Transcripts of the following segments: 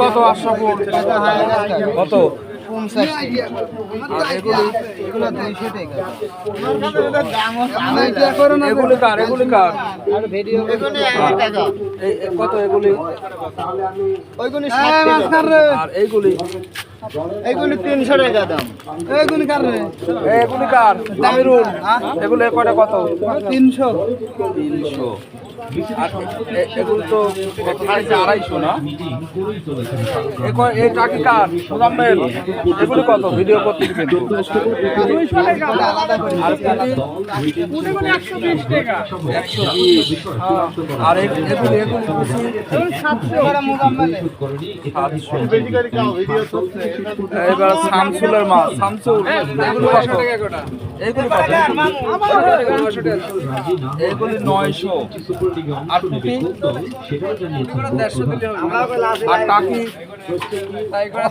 কত আশরাফুল? কত? এগুলি কার? এগুলি কার? কত এগুলি? আর এইগুলি? এইগুলি 300 টাকা দাম। এইগুলি কার রে? এগুলি কার? আমিরুল। এগুলি কয়টা কত? 300। 300। আর এগুলো তো 250 না? এই টাকি কার? মোজাম্মেল। এগুলি কত? ভিডিও করতে কিন্তু 200 টাকা। আর এগুলি 120 টাকা। 120। আর এগুলি 700 টাকা মোজাম্মেল। 700। এবার শামসুলের মাছ। শামসুল এগুলো 100 টাকা গোটা। এগুলি কত? এগুলি 900। আর টুপি? আর টাকি?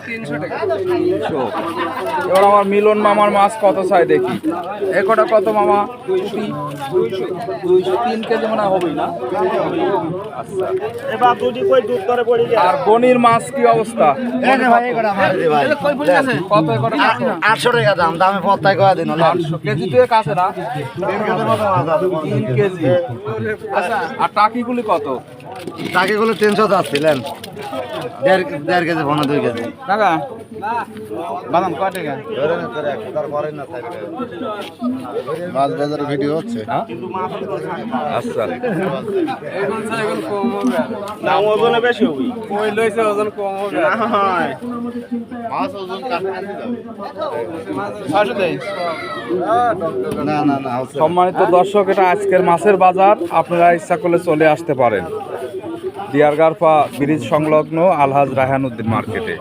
300 টাকা। 300। এবার আমার মিলন মামার মাছ কত চাই দেখি। একটা কত মামা? 200। 3 কেজি মনে হবেই না? আচ্ছা। আর গনির মাছ কি অবস্থা? কত? 800 টাকা দাম। দামে পত্তায় কয়া দিন। 800 কেজি তো কাছে না? 3 কেজি। আচ্ছা। আর টাকিগুলি কত? টাকিগুলো 300 যাচ্ছিলেন। 1.5 কেজি ভনা 2 কেজি। টাকা বাদাম কয় টাকা? মাছ বাজারে ভিডিও হচ্ছে। আচ্ছা। দাম ওজনে বেশি হবে। কই লইছে ওজন কম হবে না হয়। মাছ ওজন কাছাকাছি যাবে। 600 দেই। না না না। সম্মানিত দর্শক, এটা আজকের মাছের বাজার। আপনারা ইচ্ছা করলে চলে আসতে পারেন দিয়ারগারপা ব্রিজ সংলগ্ন আলহাজ রায়হানুদ্দিন মার্কেটে।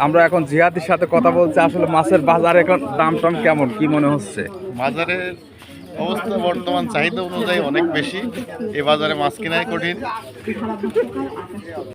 আমরা এখন জিহাদির সাথে কথা বলছি। আসলে মাছের বাজারে এখন দাম টাম কেমন, কি মনে হচ্ছে? বাজারের অবস্থা বর্তমান চাহিদা অনুযায়ী অনেক বেশি। এ বাজারে মাছ কেনাই কঠিন।